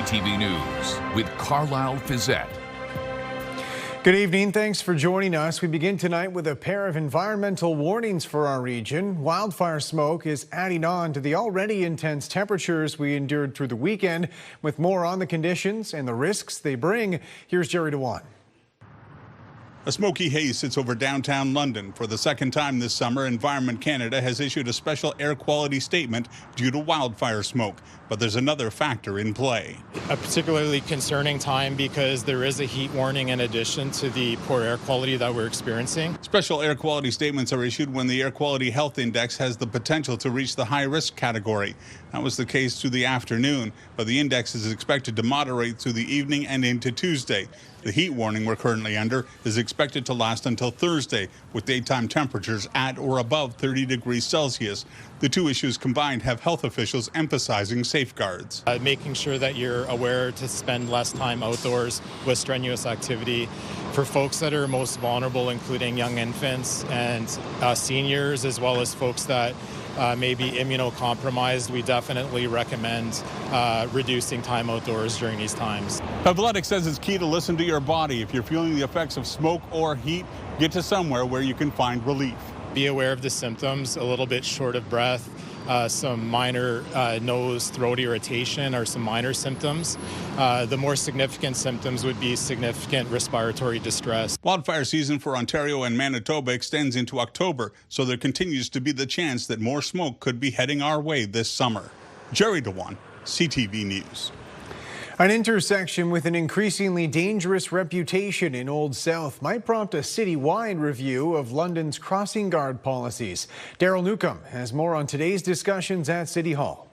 CTV News with Carlyle Fiset. Good evening. Thanks for joining us. We begin tonight with a pair of environmental warnings for our region. Wildfire smoke is adding on to the already intense temperatures we endured through the weekend. With more on the conditions and the risks they bring, here's Jerry DeWan. A smoky haze sits over downtown London. For the second time this summer, Environment Canada has issued a special air quality statement due to wildfire smoke. But there's another factor in play. A particularly concerning time because there is a heat warning in addition to the poor air quality that we're experiencing. Special air quality statements are issued when the Air Quality Health Index has the potential to reach the high-risk category. That was the case through the afternoon, but the index is expected to moderate through the evening and into Tuesday. The heat warning we're currently under is expected to last until Thursday, with daytime temperatures at or above 30 degrees Celsius. The two issues combined have health officials emphasizing safeguards. Making sure that you're aware to spend less time outdoors with strenuous activity. For folks that are most vulnerable, including young infants and seniors, as well as folks that may be immunocompromised, we definitely recommend reducing time outdoors during these times. Athletics says it's key to listen to your body. If you're feeling the effects of smoke or heat, get to somewhere where you can find relief. Be aware of the symptoms, a little bit short of breath, some minor nose, throat irritation are some minor symptoms. The more significant symptoms would be significant respiratory distress. Wildfire season for Ontario and Manitoba extends into October, so there continues to be the chance that more smoke could be heading our way this summer. Jerry DeWan, CTV News. An intersection with an increasingly dangerous reputation in Old South might prompt a citywide review of London's crossing guard policies. Daryl Newcomb has more on today's discussions at City Hall.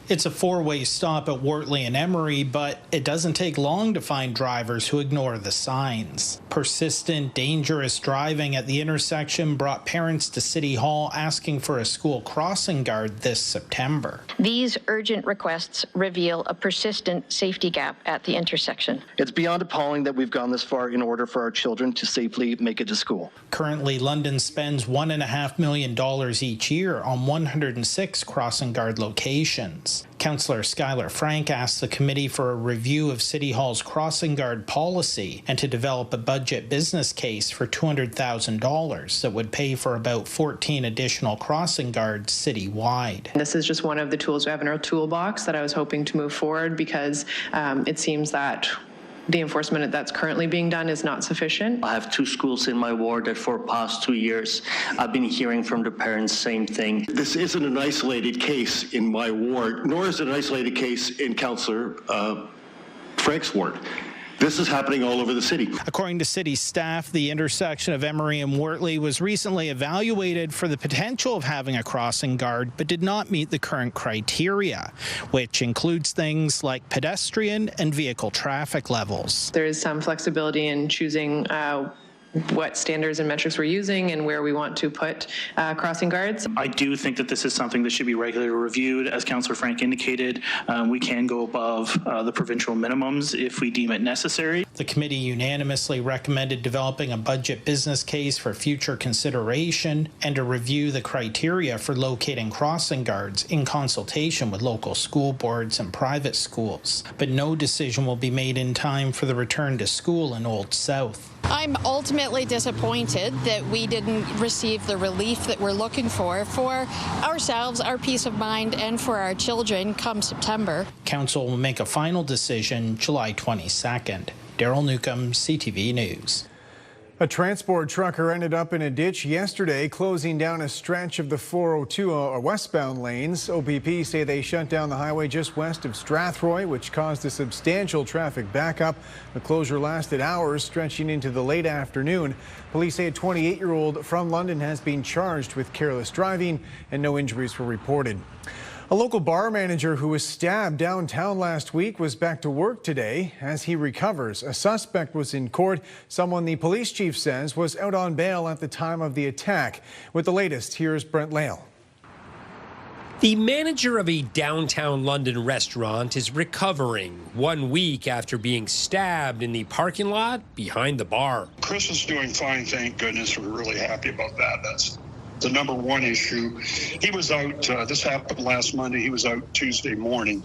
It's a four-way stop at Wortley and Emery, but it doesn't take long to find drivers who ignore the signs. Persistent, dangerous driving at the intersection brought parents to City Hall asking for a school crossing guard this September. These urgent requests reveal a persistent safety gap at the intersection. It's beyond appalling that we've gone this far in order for our children to safely make it to school. Currently, London spends $1.5 million each year on 106 crossing guard locations. Councillor Skylar Frank asked the committee for a review of City Hall's crossing guard policy and to develop a budget business case for $200,000 that would pay for about 14 additional crossing guards citywide. This is just one of the tools we have in our toolbox that I was hoping to move forward because it seems that the enforcement that's currently being done is not sufficient. I have two schools in my ward that for the past 2 years, I've been hearing from the parents same thing. This isn't an isolated case in my ward, nor is it an isolated case in Councillor Frank's ward. This is happening all over the city. According to city staff, the intersection of Emery and Wortley was recently evaluated for the potential of having a crossing guard, but did not meet the current criteria, which includes things like pedestrian and vehicle traffic levels. There is some flexibility in choosing what standards and metrics we're using and where we want to put crossing guards. I do think that this is something that should be regularly reviewed. As Councillor Frank indicated, we can go above the provincial minimums if we deem it necessary. The committee unanimously recommended developing a budget business case for future consideration and to review the criteria for locating crossing guards in consultation with local school boards and private schools. But no decision will be made in time for the return to school in Old South. I'm ultimately disappointed that we didn't receive the relief that we're looking for ourselves, our peace of mind, and for our children come September. Council will make a final decision July 22nd. Daryl Newcomb, CTV News. A transport trucker ended up in a ditch yesterday, closing down a stretch of the 402 westbound lanes. OPP say they shut down the highway just west of Strathroy, which caused a substantial traffic backup. The closure lasted hours, stretching into the late afternoon. Police say a 28-year-old from London has been charged with careless driving, and no injuries were reported. A local bar manager who was stabbed downtown last week was back to work today as he recovers. A suspect was in court, someone the police chief says was out on bail at the time of the attack. With the latest, here's Brent Lale. The manager of a downtown London restaurant is recovering 1 week after being stabbed in the parking lot behind the bar. Chris is doing fine, thank goodness. We're really happy about that. the number one issue. He was out, this happened last Monday, he was out Tuesday morning,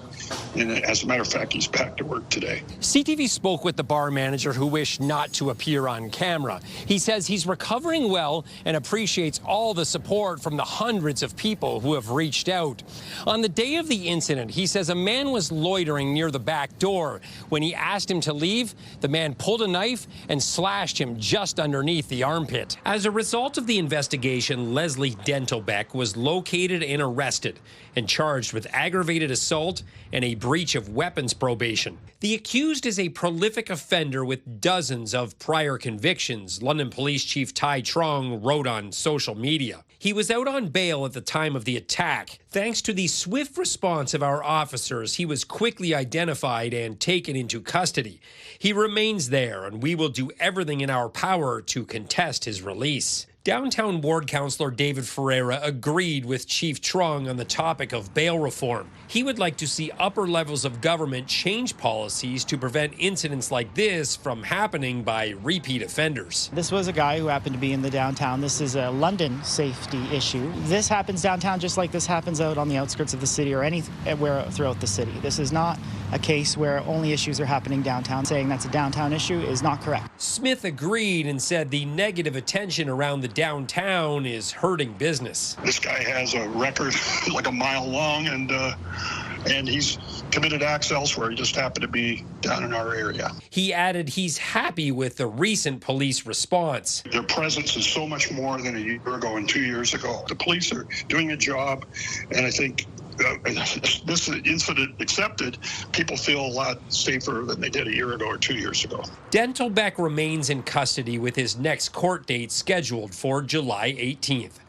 and as a matter of fact, he's back to work today. CTV spoke with the bar manager who wished not to appear on camera. He says he's recovering well and appreciates all the support from the hundreds of people who have reached out. On the day of the incident, he says a man was loitering near the back door. When he asked him to leave, the man pulled a knife and slashed him just underneath the armpit. As a result of the investigation, Leslie Dentelbeck was located and arrested and charged with aggravated assault and a breach of weapons probation. The accused is a prolific offender with dozens of prior convictions, London Police Chief Ty Trong wrote on social media. He was out on bail at the time of the attack. Thanks to the swift response of our officers, he was quickly identified and taken into custody. He remains there, and we will do everything in our power to contest his release. Downtown Ward Councillor David Ferreira agreed with Chief Trong on the topic of bail reform. He would like to see upper levels of government change policies to prevent incidents like this from happening by repeat offenders. This was a guy who happened to be in the downtown. This is a London safety issue. This happens downtown just like this happens out on the outskirts of the city or anywhere throughout the city. This is not a case where only issues are happening downtown. Saying that's a downtown issue is not correct. Smith agreed and said the negative attention around the downtown is hurting business. This guy has a record like a mile long, and he's committed acts elsewhere. He just happened to be down in our area. He added he's happy with the recent police response. Their presence is so much more than a year ago and 2 years ago. The police are doing a job, and I think this incident accepted, people feel a lot safer than they did a year ago or 2 years ago. Dentelbeck remains in custody with his next court date scheduled for July 18th.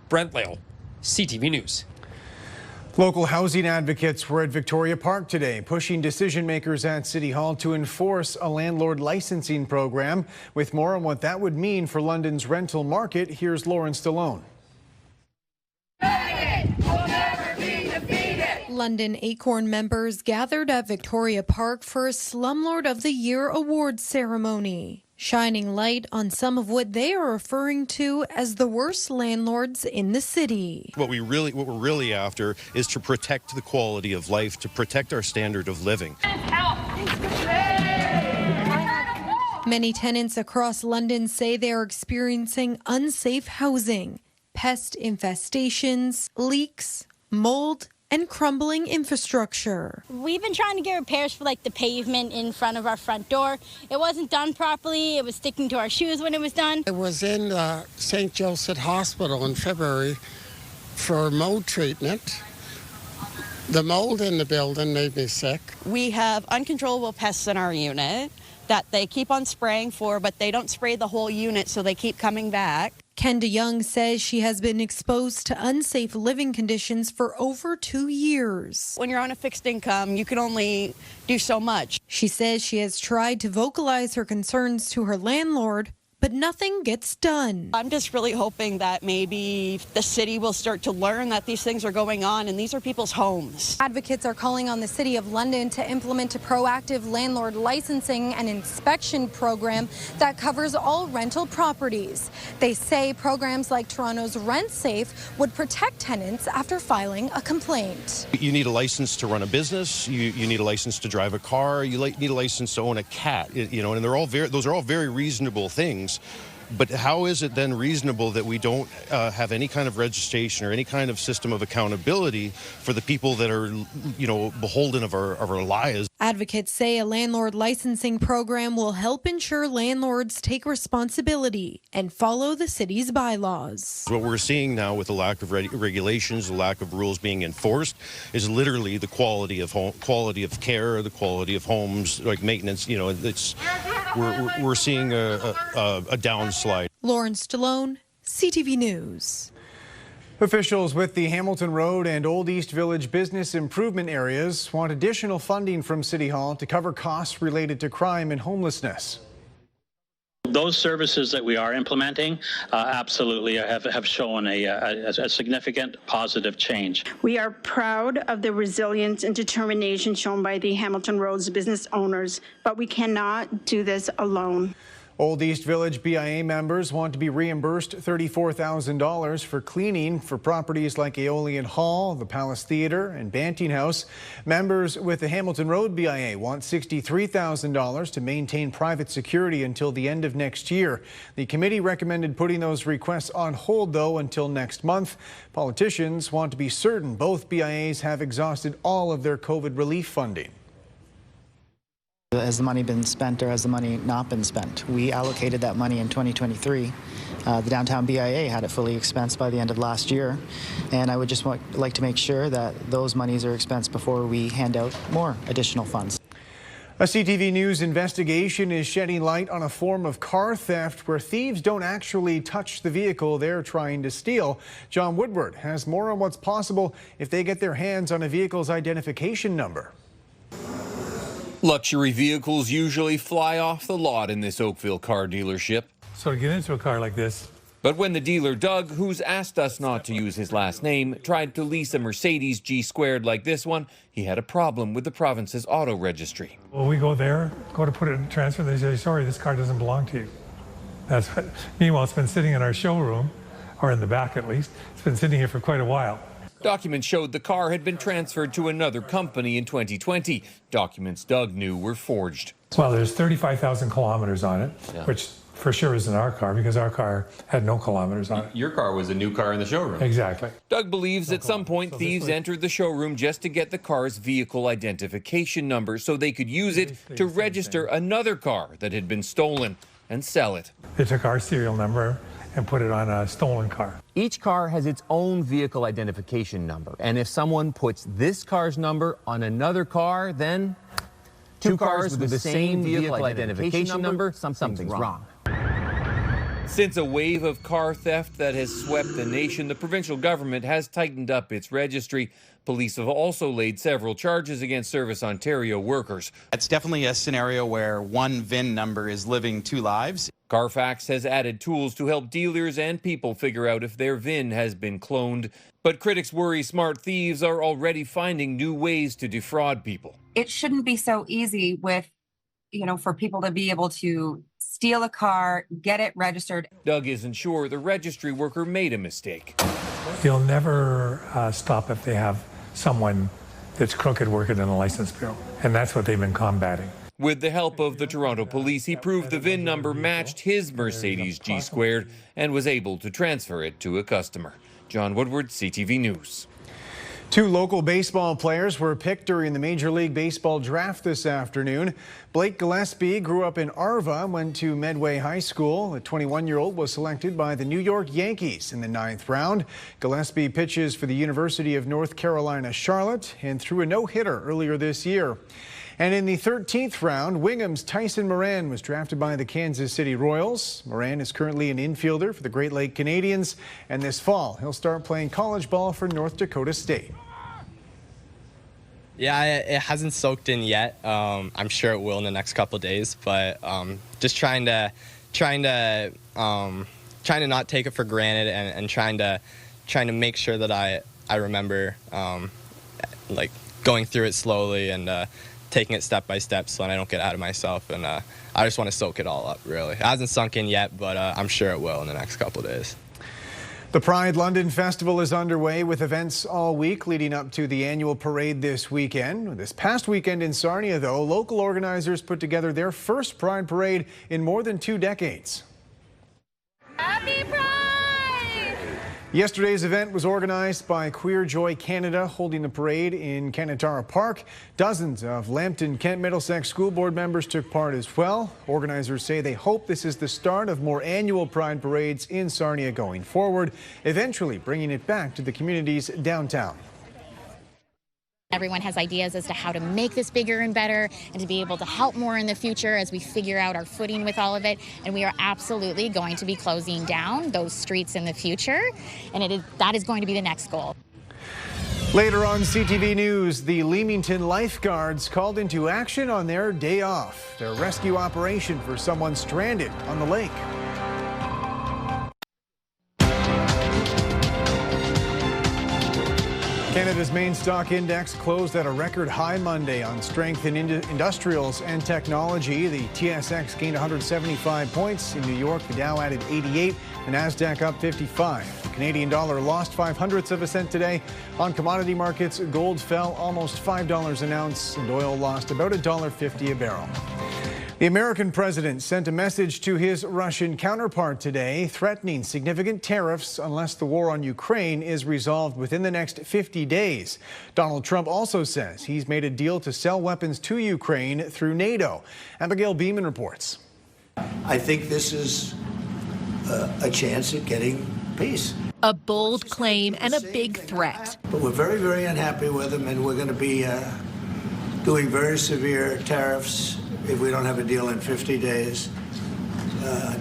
Brent Lale, CTV News. Local housing advocates were at Victoria Park today, pushing decision makers at City Hall to enforce a landlord licensing program. With more on what that would mean for London's rental market, here's Lauren Stallone. London Acorn members gathered at Victoria Park for a Slumlord of the Year awards ceremony, shining light on some of what they are referring to as the worst landlords in the city. What we're really after is to protect the quality of life, to protect our standard of living. Many tenants across London say they are experiencing unsafe housing, pest infestations, leaks, mold, and crumbling infrastructure. We've been trying to get repairs for the pavement in front of our front door. It wasn't done properly. It was sticking to our shoes when it was done. I was in St. Joseph Hospital in February for mold treatment. The mold in the building made me sick. We have uncontrollable pests in our unit that they keep on spraying for, but they don't spray the whole unit, so they keep coming back. Kenda Young says she has been exposed to unsafe living conditions for over 2 years. When you're on a fixed income, you can only do so much. She says she has tried to vocalize her concerns to her landlord, but nothing gets done. I'm just really hoping that maybe the city will start to learn that these things are going on, and these are people's homes. Advocates are calling on the City of London to implement a proactive landlord licensing and inspection program that covers all rental properties. They say programs like Toronto's Rent Safe would protect tenants after filing a complaint. You need a license to run a business. You need a license to drive a car. You need a license to own a cat. And those are all very reasonable things. But how is it then reasonable that we don't have any kind of registration or any kind of system of accountability for the people that are, beholden of our lives? Advocates say a landlord licensing program will help ensure landlords take responsibility and follow the city's bylaws. What we're seeing now with the lack of regulations, the lack of rules being enforced, is literally the quality of care, the quality of homes, like maintenance. We're seeing a downslide. Lauren Stallone, CTV News. Officials with the Hamilton Road and Old East Village business improvement areas want additional funding from City Hall to cover costs related to crime and homelessness. Those services that we are implementing absolutely have shown a significant positive change. We are proud of the resilience and determination shown by the Hamilton Roads business owners, but we cannot do this alone. Old East Village BIA members want to be reimbursed $34,000 for cleaning for properties like Aeolian Hall, the Palace Theatre, and Banting House. Members with the Hamilton Road BIA want $63,000 to maintain private security until the end of next year. The committee recommended putting those requests on hold, though, until next month. Politicians want to be certain both BIAs have exhausted all of their COVID relief funding. Has the money been spent or has the money not been spent? We allocated that money in 2023. The downtown BIA had it fully expensed by the end of last year. And I would just like to make sure that those monies are expensed before we hand out more additional funds. A CTV News investigation is shedding light on a form of car theft where thieves don't actually touch the vehicle they're trying to steal. John Woodward has more on what's possible if they get their hands on a vehicle's identification number. Luxury vehicles usually fly off the lot in this Oakville car dealership. So to get into a car like this. But when the dealer Doug, who's asked us not to use his last name, tried to lease a Mercedes G-Squared like this one, he had a problem with the province's auto registry. Well, we go there, go to put it in transfer, they say, sorry, this car doesn't belong to you. That's what. Meanwhile, it's been sitting in our showroom, or in the back at least. It's been sitting here for quite a while. Documents showed the car had been transferred to another company in 2020. Documents Doug knew were forged. Well, there's 35,000 kilometers on it, which for sure isn't our car because our car had no kilometers on it. Your car was a new car in the showroom. Exactly. Doug believes at some point thieves entered the showroom just to get the car's vehicle identification number so they could use it to register another car that had been stolen and sell it. They took our serial number and put it on a stolen car. Each car has its own vehicle identification number, and if someone puts this car's number on another car, then two cars with the same vehicle identification number, something's wrong. Since a wave of car theft that has swept the nation, the provincial government has tightened up its registry. Police have also laid several charges against Service Ontario workers. It's definitely a scenario where one VIN number is living two lives. Carfax has added tools to help dealers and people figure out if their VIN has been cloned. But critics worry smart thieves are already finding new ways to defraud people. It shouldn't be so easy for people to be able to steal a car, get it registered. Doug isn't sure the registry worker made a mistake. They'll never stop if they have someone that's crooked working in the license bureau, and that's what they've been combating. With the help of the Toronto police, he proved the VIN number matched his Mercedes G-Squared and was able to transfer it to a customer. John Woodward, CTV News. Two local baseball players were picked during the Major League Baseball draft this afternoon. Blake Gillespie grew up in Arva, went to Medway High School. The 21-year-old was selected by the New York Yankees in the 9th round. Gillespie pitches for the University of North Carolina, Charlotte, and threw a no-hitter earlier this year. And in the 13th round, Wingham's Tyson Moran was drafted by the Kansas City Royals. Moran is currently an infielder for the Great Lake Canadians, and this fall he'll start playing college ball for North Dakota State. Yeah, it hasn't soaked in yet. I'm sure it will in the next couple of days, but just trying to not take it for granted and trying to make sure that I remember like going through it slowly and taking it step by step so I don't get out of myself, and I just want to soak it all up, really. It hasn't sunk in yet, but I'm sure it will in the next couple of days. The Pride London Festival is underway with events all week leading up to the annual parade this weekend. This past weekend in Sarnia, though, local organizers put together their first Pride parade in more than 2 decades. Happy Pride! Yesterday's event was organized by Queer Joy Canada, holding the parade in Canatara Park. Dozens of Lambton Kent Middlesex School Board members took part as well. Organizers say they hope this is the start of more annual Pride parades in Sarnia going forward, eventually bringing it back to the community's downtown. Everyone has ideas as to how to make this bigger and better and to be able to help more in the future as we figure out our footing with all of it. And we are absolutely going to be closing down those streets in the future. And that is going to be the next goal. Later on CTV News, the Leamington Lifeguards called into action on their day off. Their rescue operation for someone stranded on the lake. Canada's main stock index closed at a record high Monday on strength in industrials and technology. The TSX gained 175 points. In New York, the Dow added 88, the Nasdaq up 55. The Canadian dollar lost 0.05 of a cent today. On commodity markets, gold fell almost $5 an ounce, and oil lost about $1.50 a barrel. The American president sent a message to his Russian counterpart today, threatening significant tariffs unless the war on Ukraine is resolved within the next 50 days. Donald Trump also says he's made a deal to sell weapons to Ukraine through NATO. Abigail Beeman reports. I think this is a chance at getting peace. A bold claim and a big threat. But we're very, very unhappy with him, and we're going to be doing very severe tariffs if we don't have a deal in 50 days,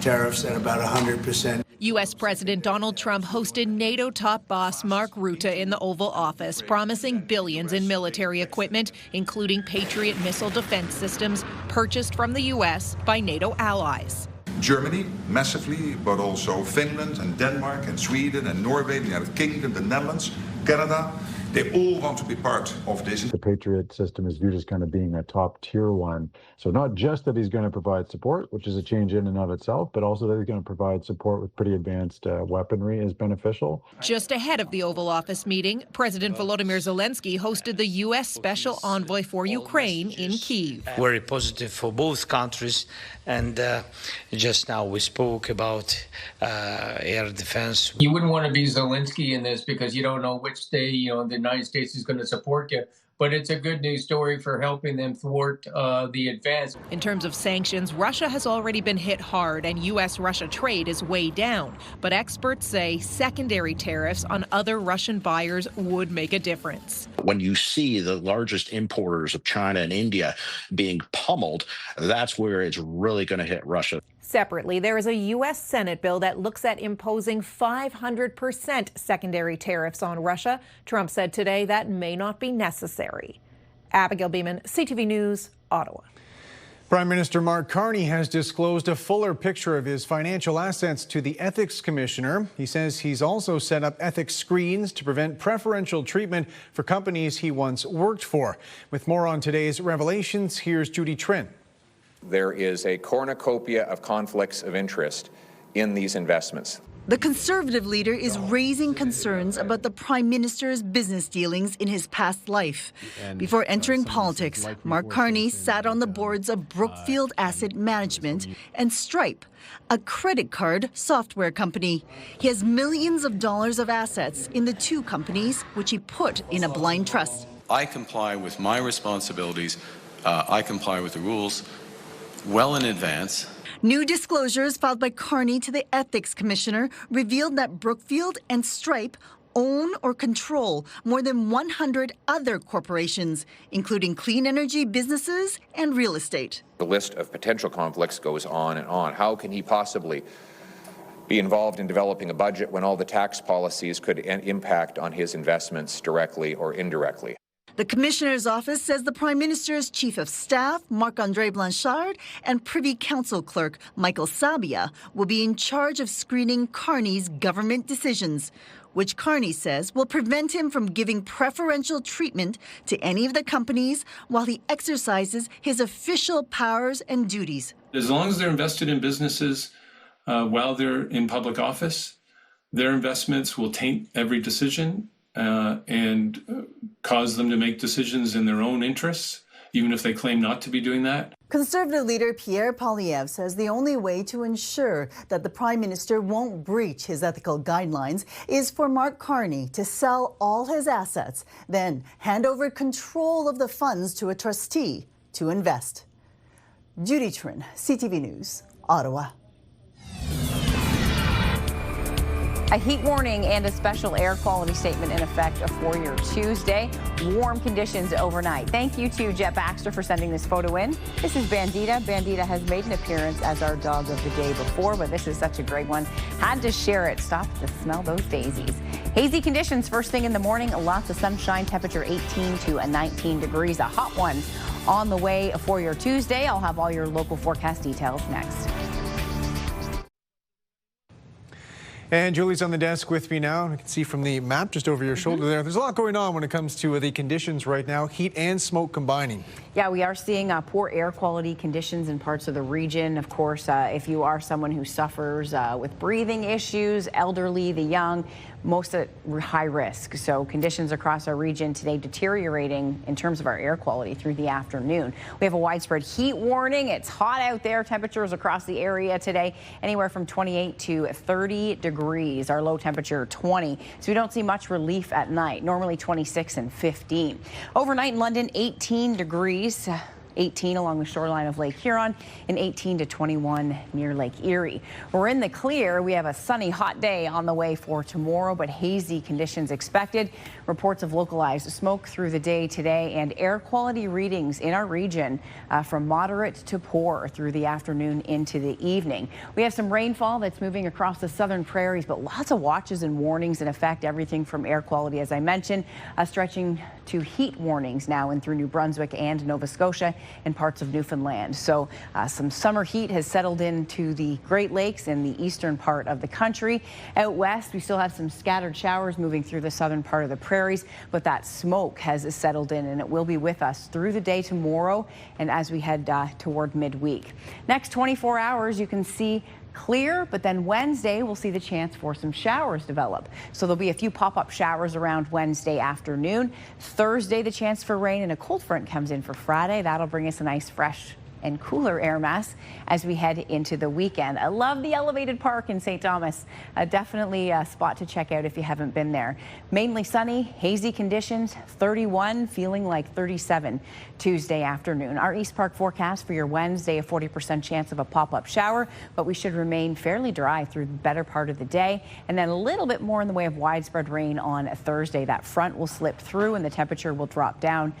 tariffs at about 100%. U.S. President Donald Trump hosted NATO top boss Mark Rutte in the Oval Office, promising billions in military equipment, including Patriot missile defense systems purchased from the U.S. by NATO allies. Germany, massively, but also Finland and Denmark and Sweden and Norway, the United Kingdom, the Netherlands, Canada. They all want to be part of this. The Patriot system is viewed as kind of being a top tier one. So not just that he's going to provide support, which is a change in and of itself, but also that he's going to provide support with pretty advanced weaponry is beneficial. Just ahead of the Oval Office meeting, President Volodymyr Zelensky hosted the U.S. Special Envoy for Ukraine in Kyiv. Very positive for both countries. And just now we spoke about air defense. You wouldn't want to be Zelensky in this because you don't know which day, the United States is going to support you. But it's a good news story for helping them thwart the advance. In terms of sanctions, Russia has already been hit hard and U.S.-Russia trade is way down. But experts say secondary tariffs on other Russian buyers would make a difference. When you see the largest importers of China and India being pummeled, that's where it's really going to hit Russia. Separately, there is a U.S. Senate bill that looks at imposing 500% secondary tariffs on Russia. Trump said today that may not be necessary. Abigail Beeman, CTV News, Ottawa. Prime Minister Mark Carney has disclosed a fuller picture of his financial assets to the Ethics Commissioner. He says he's also set up ethics screens to prevent preferential treatment for companies he once worked for. With more on today's revelations, here's Judy Trinh. There is a cornucopia of conflicts of interest in these investments. The Conservative leader is raising concerns about the Prime Minister's business dealings in his past life. Before entering politics, Mark Carney sat on the boards of Brookfield Asset Management and Stripe, a credit card software company. He has millions of dollars of assets in the two companies, which he put in a blind trust. I comply with my responsibilities. I comply with the rules well in advance. New disclosures filed by Carney to the Ethics Commissioner revealed that Brookfield and Stripe own or control more than 100 other corporations, including clean energy businesses and real estate. The list of potential conflicts goes on and on. How can he possibly be involved in developing a budget when all the tax policies could impact on his investments directly or indirectly? The Commissioner's office says the Prime Minister's Chief of Staff, Marc-André Blanchard, and Privy Council Clerk, Michael Sabia, will be in charge of screening Carney's government decisions, which Carney says will prevent him from giving preferential treatment to any of the companies while he exercises his official powers and duties. As long as they're invested in businesses while they're in public office, their investments will taint every decision and cause them to make decisions in their own interests, even if they claim not to be doing that. Conservative leader Pierre Poilievre says the only way to ensure that the Prime Minister won't breach his ethical guidelines is for Mark Carney to sell all his assets, then hand over control of the funds to a trustee to invest. Judy Trinh, CTV News, Ottawa. A heat warning and a special air quality statement in effect for your Tuesday. Warm conditions overnight. Thank you to Jet Baxter for sending this photo in. This is Bandita. Bandita has made an appearance as our dog of the day before, but this is such a great one. Had to share it. Stop to smell those daisies. Hazy conditions first thing in the morning. Lots of sunshine. Temperature 18 to 19 degrees. A hot one on the way for your Tuesday. I'll have all your local forecast details next. And Julie's on the desk with me now. You can see from the map just over your shoulder there. There's a lot going on when it comes to the conditions right now, heat and smoke combining. Yeah, we are seeing poor air quality conditions in parts of the region. Of course, if you are someone who suffers with breathing issues, elderly, the young, most at high risk. So conditions across our region today deteriorating in terms of our air quality through the afternoon. We have a widespread heat warning. It's hot out there. Temperatures across the area today anywhere from 28 to 30 degrees. Our low temperature 20. So we don't see much relief at night. Normally 26 and 15. Overnight in London, 18 degrees. 18 along the shoreline of Lake Huron and 18 to 21 near Lake Erie. We're in the clear. We have a sunny, hot day on the way for tomorrow, but hazy conditions expected. Reports of localized smoke through the day today and air quality readings in our region from moderate to poor through the afternoon into the evening. We have some rainfall that's moving across the southern prairies, but lots of watches and warnings in effect. Everything from air quality, as I mentioned, stretching to heat warnings now in through New Brunswick and Nova Scotia and parts of Newfoundland. So some summer heat has settled into the Great Lakes and the eastern part of the country. Out west, we still have some scattered showers moving through the southern part of the prairies, but that smoke has settled in and it will be with us through the day tomorrow and as we head toward midweek. Next 24 hours, you can see clear, but then Wednesday we'll see the chance for some showers develop. So there'll be a few pop-up showers around Wednesday afternoon. Thursday, the chance for rain and a cold front comes in for Friday. That'll bring us a nice fresh and cooler air mass as we head into the weekend. I love the elevated park in St. Thomas. Definitely a spot to check out if you haven't been there. Mainly sunny, hazy conditions, 31, feeling like 37 Tuesday afternoon. Our East Park forecast for your Wednesday, a 40% chance of a pop-up shower, but we should remain fairly dry through the better part of the day. And then a little bit more in the way of widespread rain on Thursday. That front will slip through and the temperature will drop down.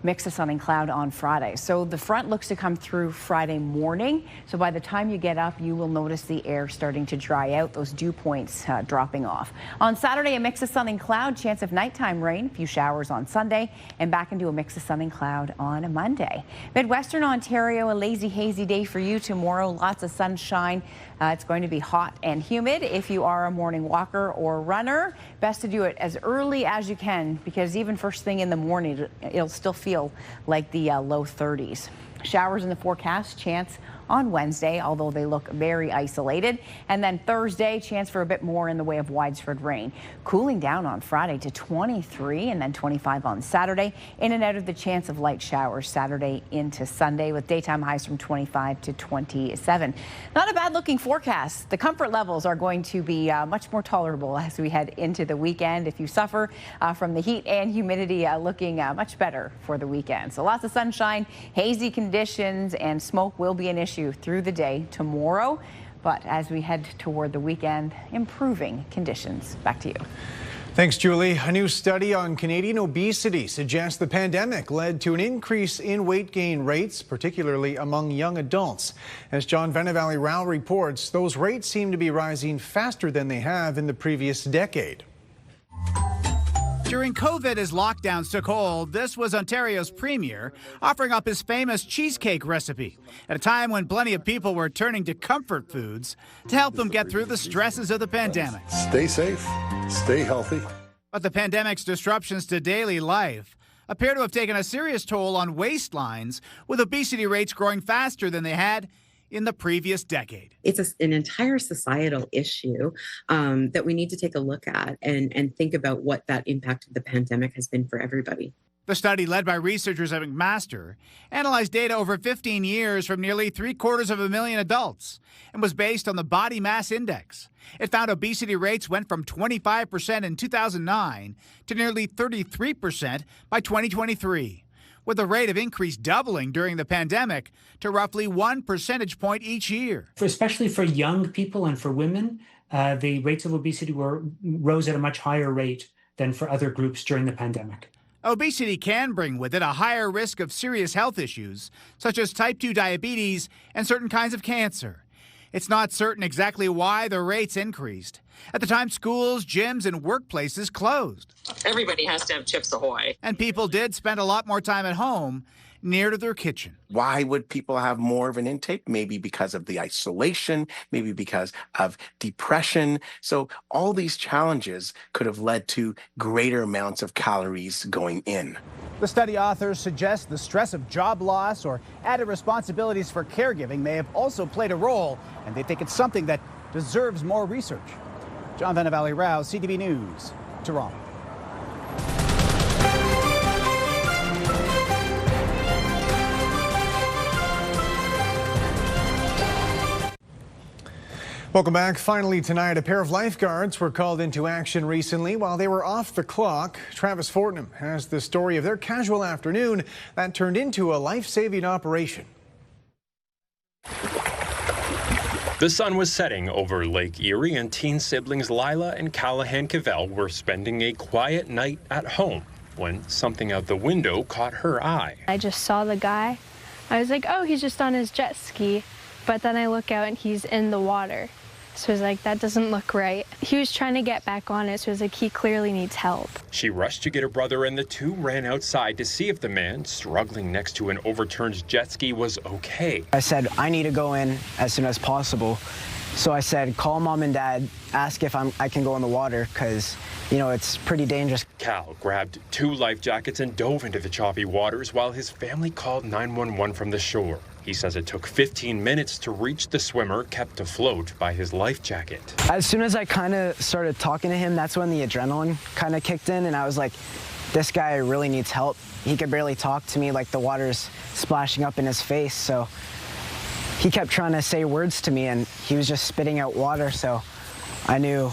Mix of sun and cloud on Friday. So the front looks to come through Friday morning. So by the time you get up, you will notice the air starting to dry out, those dew points dropping off. On Saturday, a mix of sun and cloud, chance of nighttime rain, a few showers on Sunday, and back into a mix of sun and cloud on Monday. Midwestern Ontario, a lazy, hazy day for you tomorrow. Lots of sunshine. It's going to be hot and humid. If you are a morning walker or runner, best to do it as early as you can because even first thing in the morning, it'll still feel like the low 30s. Showers in the forecast, chance on Wednesday, although they look very isolated. And then Thursday, chance for a bit more in the way of widespread rain. Cooling down on Friday to 23 and then 25 on Saturday. In and out of the chance of light showers Saturday into Sunday with daytime highs from 25 to 27. Not a bad looking forecast. The comfort levels are going to be much more tolerable as we head into the weekend. If you suffer from the heat and humidity, looking much better for the weekend. So lots of sunshine, hazy conditions, and smoke will be an issue through the day tomorrow, but as we head toward the weekend, improving conditions. Back to you. Thanks, Julie. A new study on Canadian obesity suggests the pandemic led to an increase in weight gain rates, particularly among young adults. As John Venevalley-Rao reports, those rates seem to be rising faster than they have in the previous decade. During COVID, as lockdowns took hold, this was Ontario's premier offering up his famous cheesecake recipe at a time when plenty of people were turning to comfort foods to help them get through the stresses of the pandemic. Stay safe, stay healthy. But the pandemic's disruptions to daily life appear to have taken a serious toll on waistlines, with obesity rates growing faster than they had in the previous decade. It's an entire societal issue that we need to take a look at and think about what that impact of the pandemic has been for everybody. The study, led by researchers at McMaster, analyzed data over 15 years from nearly 750,000 adults and was based on the body mass index. It found obesity rates went from 25% in 2009 to nearly 33% by 2023. With the rate of increase doubling during the pandemic to roughly 1 percentage point each year. Especially for young people and for women, the rates of obesity rose at a much higher rate than for other groups during the pandemic. Obesity can bring with it a higher risk of serious health issues, such as type 2 diabetes and certain kinds of cancer. It's not certain exactly why the rates increased. At the time, schools, gyms, and workplaces closed. Everybody has to have Chips Ahoy. And people did spend a lot more time at home, near to their kitchen. Why would people have more of an intake? Maybe because of the isolation, maybe because of depression. So all these challenges could have led to greater amounts of calories going in. The study authors suggest the stress of job loss or added responsibilities for caregiving may have also played a role, and they think it's something that deserves more research. John Vanavalley-Rouse, CTV News, Toronto. Welcome back. Finally tonight, a pair of lifeguards were called into action recently while they were off the clock. Travis Fortnum has the story of their casual afternoon that turned into a life-saving operation. The sun was setting over Lake Erie, and teen siblings Lila and Callahan Cavell were spending a quiet night at home when something out the window caught her eye. I just saw the guy. I was like, oh, he's just on his jet ski. But then I look out and he's in the water. So I was like, that doesn't look right. He was trying to get back on it, so I was like, he clearly needs help. She rushed to get her brother, and the two ran outside to see if the man struggling next to an overturned jet ski was okay. I said, I need to go in as soon as possible. So I said, call mom and dad, ask if I can go in the water, because, you know, it's pretty dangerous. Cal grabbed 2 life jackets and dove into the choppy waters while his family called 911 from the shore. He says it took 15 minutes to reach the swimmer, kept afloat by his life jacket. As soon as I kind of started talking to him, that's when the adrenaline kind of kicked in, and I was like, this guy really needs help. He could barely talk to me, like the water's splashing up in his face, so he kept trying to say words to me, and he was just spitting out water, so I knew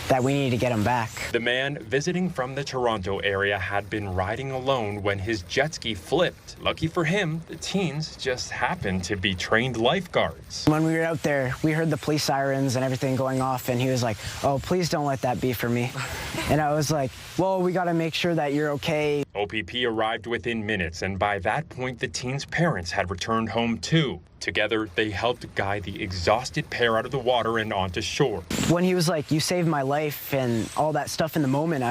that we needed to get him back. The man visiting from the Toronto area had been riding alone when his jet ski flipped. Lucky for him, the teens just happened to be trained lifeguards. When we were out there, we heard the police sirens and everything going off, and he was like, oh, please don't let that be for me. And I was like, well, we got to make sure that you're okay. OPP arrived within minutes, and by that point, the teens' parents had returned home too. Together, they helped guide the exhausted pair out of the water and onto shore. When he was like, you saved my life and all that stuff in the moment,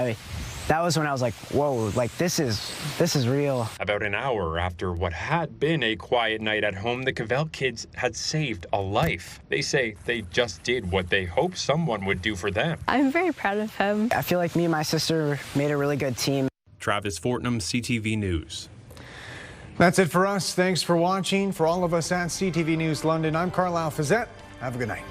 that was when I was like, whoa, like this is real. About an hour after what had been a quiet night at home, the Cavell kids had saved a life. They say they just did what they hoped someone would do for them. I'm very proud of him. I feel like me and my sister made a really good team. Travis Fortnum, CTV News. That's it for us. Thanks for watching. For all of us at CTV News London, I'm Carlyle Fiset. Have a good night.